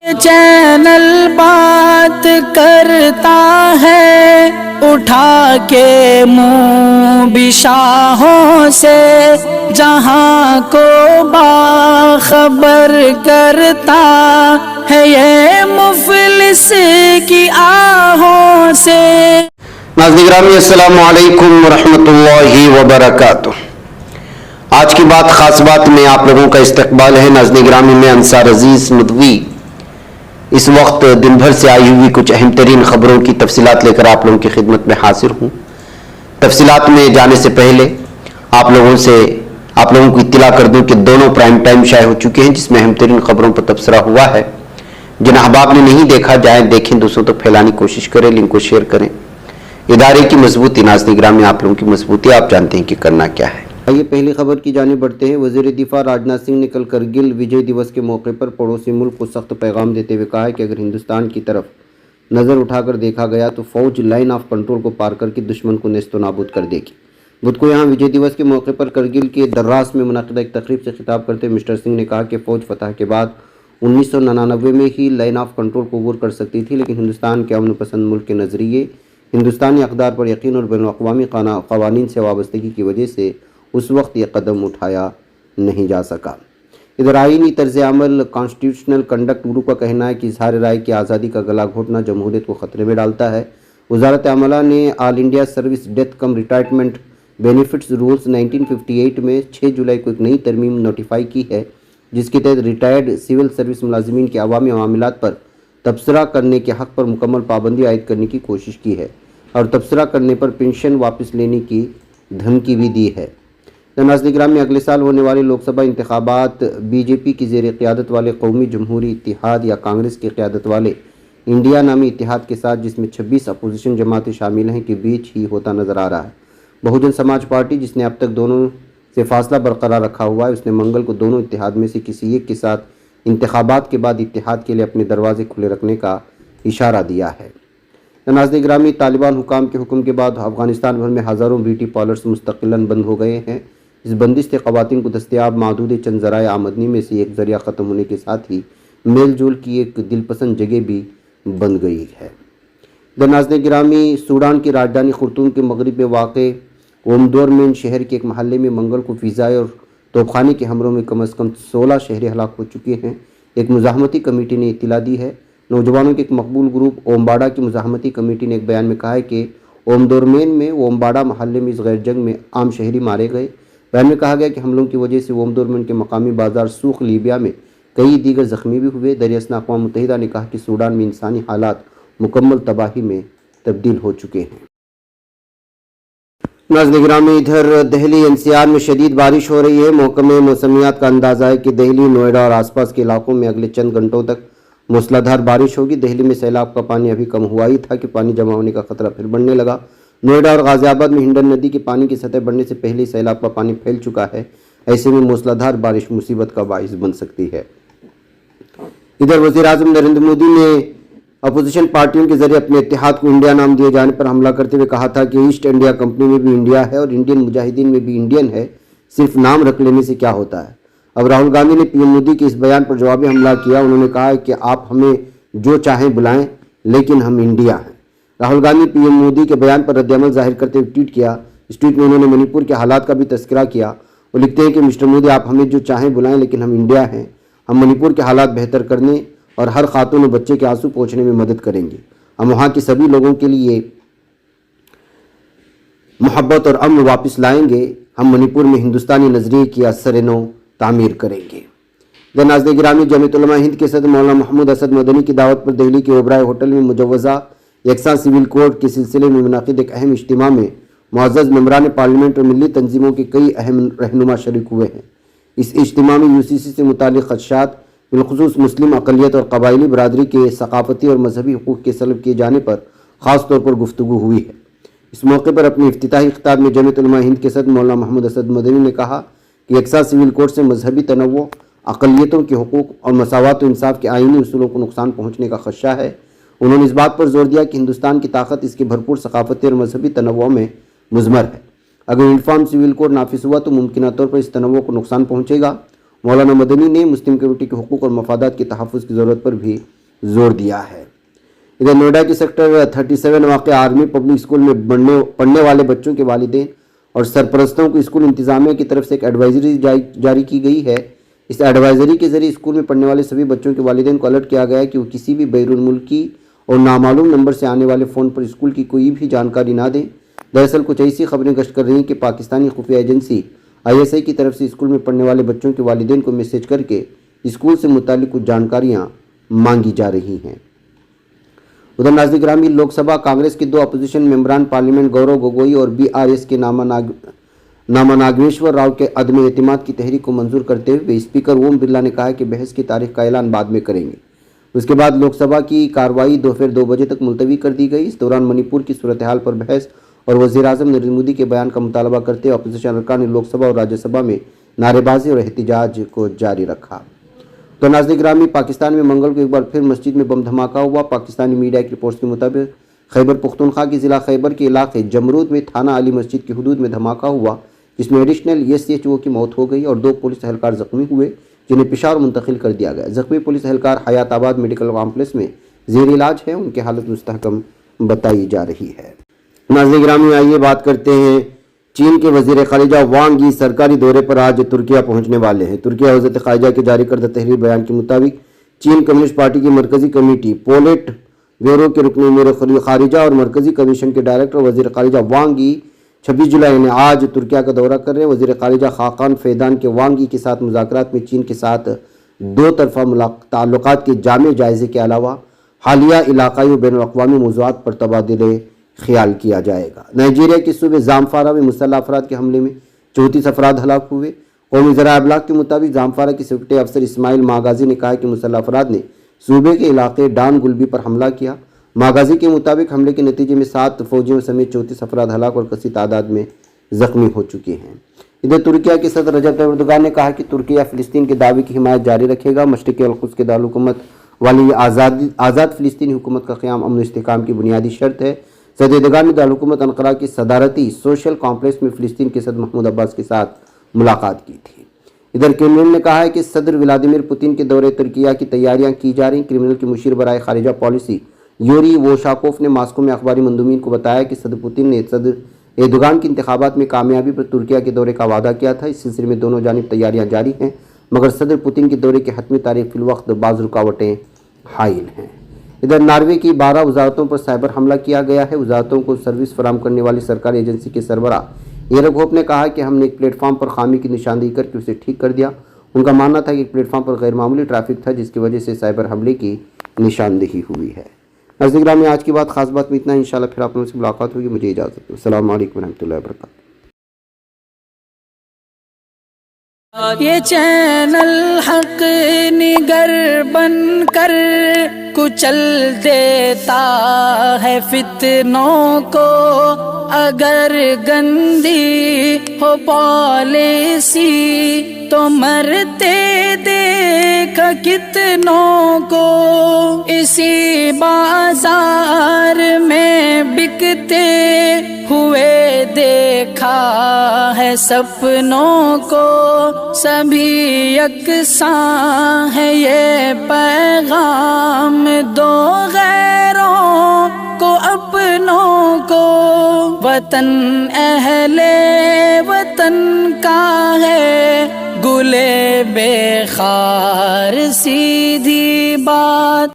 Channel بات کرتا ہے اٹھا کے منہ بشاہوں سے، جہاں کو باخبر کرتا ہے یہ مفلس کی آہوں سے۔ ناظرین گرامی السلام علیکم ورحمۃ اللہ وبرکاتہ۔ آج کی بات خاص بات میں آپ لوگوں کا استقبال ہے۔ ناظرین گرامی میں انصار عزیز ندوی اس وقت دن بھر سے آئی ہوئی کچھ اہم ترین خبروں کی تفصیلات لے کر آپ لوگوں کی خدمت میں حاضر ہوں۔ تفصیلات میں جانے سے پہلے آپ لوگوں کو اطلاع کر دوں کہ دونوں پرائم ٹائم شائع ہو چکے ہیں، جس میں اہم ترین خبروں پر تبصرہ ہوا ہے۔ جن احباب نے نہیں دیکھا جائیں دیکھیں، دوسروں تک پھیلانے کی کوشش کریں، لنک کو شیئر کریں۔ ادارے کی مضبوطی، ناظرین گرامی آپ لوگوں کی مضبوطی آپ جانتے ہیں کہ کرنا کیا ہے۔ آئیے پہلی خبر کی جانب بڑھتے ہیں۔ وزیر دفاع راجناتھ سنگھ نے کل کرگل وجے دیوس کے موقع پر پڑوسی ملک کو سخت پیغام دیتے ہوئے کہا ہے کہ اگر ہندوستان کی طرف نظر اٹھا کر دیکھا گیا تو فوج لائن آف کنٹرول کو پار کر کے دشمن کو نیست و نابود کر دے گی۔ بدھ کو یہاں وجے دیوس کے موقع پر کرگل کے دراس میں منعقدہ ایک تقریب سے خطاب کرتے ہوئے مسٹر سنگھ نے کہا کہ فوج فتح کے بعد 1999 میں ہی لائن آف کنٹرول کو عبور کر سکتی تھی، لیکن ہندوستان کے امن پسند ملک کے نظریے، ہندوستانی اقدار پر یقین اور بین الاقوامی قوانین سے وابستگی کی وجہ سے اس وقت یہ قدم اٹھایا نہیں جا سکا۔ ادھر آئینی طرز عمل کانسٹیٹیوشنل کنڈکٹ گروپ کا کہنا ہے کہ اظہار رائے کی آزادی کا گلا گھونٹنا جمہوریت کو خطرے میں ڈالتا ہے۔ وزارت عملہ نے آل انڈیا سروس ڈیتھ کم ریٹائرمنٹ بینیفٹس رولز 1958 میں 6 جولائی کو ایک نئی ترمیم نوٹیفائی کی ہے، جس کے تحت ریٹائرڈ سول سروس ملازمین کے عوامی معاملات پر تبصرہ کرنے کے حق پر مکمل پابندی عائد کرنے کی کوشش کی ہے اور تبصرہ کرنے پر پنشن واپس لینے کی دھمکی بھی دی ہے۔ ناظرین گرامی اگلے سال ہونے والے لوک سبھا انتخابات بی جے پی کی زیر قیادت والے قومی جمہوری اتحاد یا کانگریس کی قیادت والے انڈیا نامی اتحاد کے ساتھ، جس میں 26 اپوزیشن جماعتیں شامل ہیں، کے بیچ ہی ہوتا نظر آ رہا ہے۔ بہوجن سماج پارٹی، جس نے اب تک دونوں سے فاصلہ برقرار رکھا ہوا ہے، اس نے منگل کو دونوں اتحاد میں سے کسی ایک کے ساتھ انتخابات کے بعد اتحاد کے لیے اپنے دروازے کھلے رکھنے کا اشارہ دیا ہے۔ ناظرین گرامی طالبان حکام کے حکم کے بعد افغانستان بھر میں ہزاروں بیوٹی پارلرز مستقلاً بند ہو گئے ہیں۔ اس بندش سے خواتین کو دستیاب معدود چند ذرائع آمدنی میں سے ایک ذریعہ ختم ہونے کے ساتھ ہی میل جول کی ایک دل پسند جگہ بھی بن گئی ہے۔ ناظرین گرامی سوڈان کی راجدھانی خرطوم کے مغرب میں واقع اومدورمین شہر کے ایک محلے میں منگل کو فضائیہ اور توپخانے کے حملوں میں کم از کم 16 شہری ہلاک ہو چکے ہیں۔ ایک مزاحمتی کمیٹی نے اطلاع دی ہے۔ نوجوانوں کے ایک مقبول گروپ اومباڑا کی مزاحمتی کمیٹی نے ایک بیان میں کہا ہے کہ اومدورمین میں اومباڑا محلے میں اس غیر جنگ میں عام شہری مارے گئے۔ بیان میں کہا گیا کہ حملوں کی وجہ سے اومدورمین کے مقامی بازار سوق لیبیا میں کئی دیگر زخمی بھی ہوئے۔ دریاسنا اقوام متحدہ نے کہا کہ سوڈان میں انسانی حالات مکمل تباہی میں تبدیل ہو چکے ہیں۔ ناظرین گرامی ادھر دہلی NCR میں شدید بارش ہو رہی ہے۔ محکمہ موسمیات کا اندازہ ہے کہ دہلی، نوئیڈا اور آس پاس کے علاقوں میں اگلے چند گھنٹوں تک موسلادھار بارش ہوگی۔ دہلی میں سیلاب کا پانی ابھی کم ہوا ہی تھا کہ پانی جمع ہونے کا خطرہ پھر بڑھنے لگا۔ نوئیڈا اور غازی آباد میں ہنڈن ندی کے پانی کی سطح بڑھنے سے پہلے سیلاب کا پانی پھیل چکا ہے۔ ایسے میں موسلادھار بارش مصیبت کا باعث بن سکتی ہے۔ ادھر وزیر اعظم نریندر مودی نے اپوزیشن پارٹیوں کے ذریعے اپنے اتحاد کو انڈیا نام دیے جانے پر حملہ کرتے ہوئے کہا تھا کہ ایسٹ انڈیا کمپنی میں بھی انڈیا ہے اور انڈین مجاہدین میں بھی انڈین ہے، صرف نام رکھ لینے سے کیا ہوتا ہے۔ اب راہل گاندھی نے PM مودی کے اس بیان پر جوابی حملہ کیا۔ انہوں نے کہا کہ آپ ہمیں جو چاہیں بلائیں، لیکن ہم انڈیا ہیں۔ راہل گاندھی PM مودی کے بیان پر رد عمل ظاہر کرتے ہوئے ٹویٹ کیا۔ اس ٹویٹ میں انہوں نے منی پور کے حالات کا بھی تذکرہ کیا۔ وہ لکھتے ہیں کہ مسٹر مودی، آپ ہمیں جو چاہیں بلائیں، لیکن ہم انڈیا ہیں۔ ہم منی پور کے حالات بہتر کرنے اور ہر خاتون و بچے کے آنسو پوچھنے میں مدد کریں گے۔ ہم وہاں کے سبھی لوگوں کے لیے محبت اور امن واپس لائیں گے۔ ہم منی پور میں ہندوستانی نظریے کی اثر نو تعمیر کریں گے۔ ناظرین گرامی جمعیت علماء ہند کے صدر مولانا محمود اسد مدنی کی دعوت پر دہلی کے اوبرائے ہوٹل میں مجوزہ یکساں سول کوڈ کے سلسلے میں منعقد ایک اہم اجتماع میں معزز ممبران پارلیمنٹ اور ملی تنظیموں کے کئی اہم رہنما شریک ہوئے ہیں۔ اس اجتماع میں UCC سے متعلق خدشات، بالخصوص مسلم اقلیت اور قبائلی برادری کے ثقافتی اور مذہبی حقوق کے سلب کیے جانے پر خاص طور پر گفتگو ہوئی ہے۔ اس موقع پر اپنے افتتاحی خطاب میں جمعیت علماء ہند کے صدر مولانا محمود اسد مدنی نے کہا کہ یکساں سول کوڈ سے مذہبی تنوع، اقلیتوں کے حقوق اور مساوات و انصاف کے آئینی اصولوں کو نقصان پہنچنے کا خدشہ ہے۔ انہوں نے اس بات پر زور دیا کہ ہندوستان کی طاقت اس کے بھرپور ثقافتی اور مذہبی تنوع میں مضمر ہے۔ اگر یونیفارم سول کوڈ نافذ ہوا تو ممکنہ طور پر اس تنوع کو نقصان پہنچے گا مولانا مدنی نے مسلم کمیونٹی کے حقوق اور مفادات کے تحفظ کی ضرورت پر بھی زور دیا ہے۔ ادھر نوئیڈا کے سیکٹر 37 واقع آرمی پبلک اسکول میں پڑھنے والے بچوں کے والدین اور سرپرستوں کو اسکول انتظامیہ کی طرف سے ایک ایڈوائزری جاری کی گئی ہے۔ اس ایڈوائزری کے ذریعے اسکول میں پڑھنے والے سبھی بچوں کے والدین کو الرٹ کیا گیا ہے کہ وہ کسی بھی بیرون ملکی اور نامعلوم نمبر سے آنے والے فون پر اسکول کی کوئی بھی جانکاری نہ دیں۔ دراصل کچھ ایسی خبریں گشت کر رہی ہیں کہ پاکستانی خفیہ ایجنسی ISI کی طرف سے اسکول میں پڑھنے والے بچوں کے والدین کو میسج کر کے اسکول سے متعلق کچھ جانکاریاں مانگی جا رہی ہیں۔ ادھر ناظرین گرامی، لوک سبھا کانگریس کے 2 اپوزیشن ممبران پارلیمنٹ گورو گوگوئی اور BRS کے ناما ناگیشور راؤ کے عدم اعتماد کی تحریک کو منظور کرتے ہوئے اسپیکر اوم برلا نے کہا کہ بحث کی تاریخ کا اعلان بعد میں کریں گے۔ اس کے بعد لوک سبھا کی کارروائی دوپہر 2 بجے تک ملتوی کر دی گئی۔ اس دوران منی پور کی صورتحال پر بحث اور وزیر اعظم نریندر مودی کے بیان کا مطالبہ کرتے ہوئے اپوزیشن ارکان نے لوک سبھا اور راجیہ سبھا میں نعرے بازی اور احتجاج کو جاری رکھا۔ تو ناظرین گرامی، پاکستان میں منگل کو ایک بار پھر مسجد میں بم دھماکہ ہوا۔ پاکستانی میڈیا کی رپورٹس کے مطابق خیبر پختونخوا کے ضلع خیبر کے علاقے جمرود میں تھانہ علی مسجد کی حدود میں دھماکہ ہوا، جس میں ایڈیشنل SHO کی موت ہو گئی اور 2 پولیس اہلکار زخمی ہوئے، جنہیں پشاور منتقل کر دیا گیا۔ زخمی پولیس اہلکار حیات آباد میڈیکل کمپلیکس میں زیر علاج ہیں، ان کی حالت مستحکم بتائی جا رہی ہے۔ ناظرین گرامی، آئیے بات کرتے ہیں چین کے وزیر خارجہ وانگ ای سرکاری دورے پر آج ترکیہ پہنچنے والے ہیں۔ ترکیہ وزارت خارجہ کے جاری کردہ تحریر بیان کے مطابق چین کمیونسٹ پارٹی کی مرکزی کمیٹی پولٹ بیورو کے رکن امیر خارجہ اور مرکزی کمیشن کے ڈائریکٹر وزیر خارجہ وانگ ای 26 جولائی نے آج ترکیہ کا دورہ کر رہے ہیں۔ وزیر خارجہ خاقان فیدان کے وانگ ای کے ساتھ مذاکرات میں چین کے ساتھ 2 طرفہ تعلقات کے جامع جائزے کے علاوہ حالیہ علاقائی و بین الاقوامی موضوعات پر تبادلے خیال کیا جائے گا۔ نائجیریا کے صوبے زامفارا میں مسلح افراد کے حملے میں 34 افراد ہلاک ہوئے۔ قومی ذرائع ابلاغ کے مطابق زامفارا کے سیکورٹی افسر اسماعیل ماغازی نے کہا کہ مسلح افراد نے صوبے کے علاقے ڈان گلبی پر حملہ کیا۔ ماغازی کے مطابق حملے کے نتیجے میں 7 فوجیوں سمیت 34 افراد ہلاک اور کثیر تعداد میں زخمی ہو چکے ہیں۔ ادھر ترکیہ کے صدر رجب طیب اردوغان نے کہا کہ ترکیہ فلسطین کے دعوے کی حمایت جاری رکھے گا۔ مشرقی القدس کے دارالحکومت والی آزاد فلسطینی حکومت کا قیام امن و استحکام کی بنیادی شرط ہے۔ صدر اردوغان نے دارالحکومت انقرہ کی صدارتی سوشل کمپلیکس میں فلسطین کے صدر محمود عباس کے ساتھ ملاقات کی تھی۔ ادھر کرملن نے کہا ہے کہ صدر ولادیمیر پوتین کے دورے ترکیہ کی تیاریاں کی جا رہی۔ کرملن کے مشیر برائے خارجہ پالیسی یوری ووشاکوف نے ماسکو میں اخباری مندوبین کو بتایا کہ صدر پوتین نے صدر اردوغان کی انتخابات میں کامیابی پر ترکیہ کے دورے کا وعدہ کیا تھا۔ اس سلسلے میں دونوں جانب تیاریاں جاری ہیں، مگر صدر پوتین کے دورے کی حتمی تاریخ فی الوقت بعض رکاوٹیں حائل ہیں۔ ادھر ناروے کی 12 وزارتوں پر سائبر حملہ کیا گیا ہے۔ وزارتوں کو سروس فراہم کرنے والی سرکاری ایجنسی کے سربراہ ایرک ہوپ نے کہا کہ ہم نے ایک پلیٹ فارم پر خامی کی نشاندہی کر کے اسے ٹھیک کر دیا۔ ان کا ماننا تھا کہ ایک پلیٹ فارم پر غیر معمولی ٹریفک تھا، جس کی وجہ سے سائبر حملے کی نشاندہی ہوئی ہے۔ ناظرین گرامی، آج کی بات خاص بات میں اتنا ہے۔ انشاءاللہ پھر آپ لوگوں سے ملاقات ہوگی۔ مجھے اجازت دو۔ السلام علیکم ورحمۃ اللہ وبرکاتہ۔ یہ چینل حق نگر بن کر کچل دیتا ہے فتنوں کو، اگر گندی ہو پالیسی تو مرتے دیکھ کتنوں کو، اسی بازار میں بکتے ہوئے دیکھا ہے سپنوں کو، سبھی یکساں ہے یہ پیغام دو غیروں کو اپنوں کو، وطن اہل وطن کا ہے گلے بے خار سی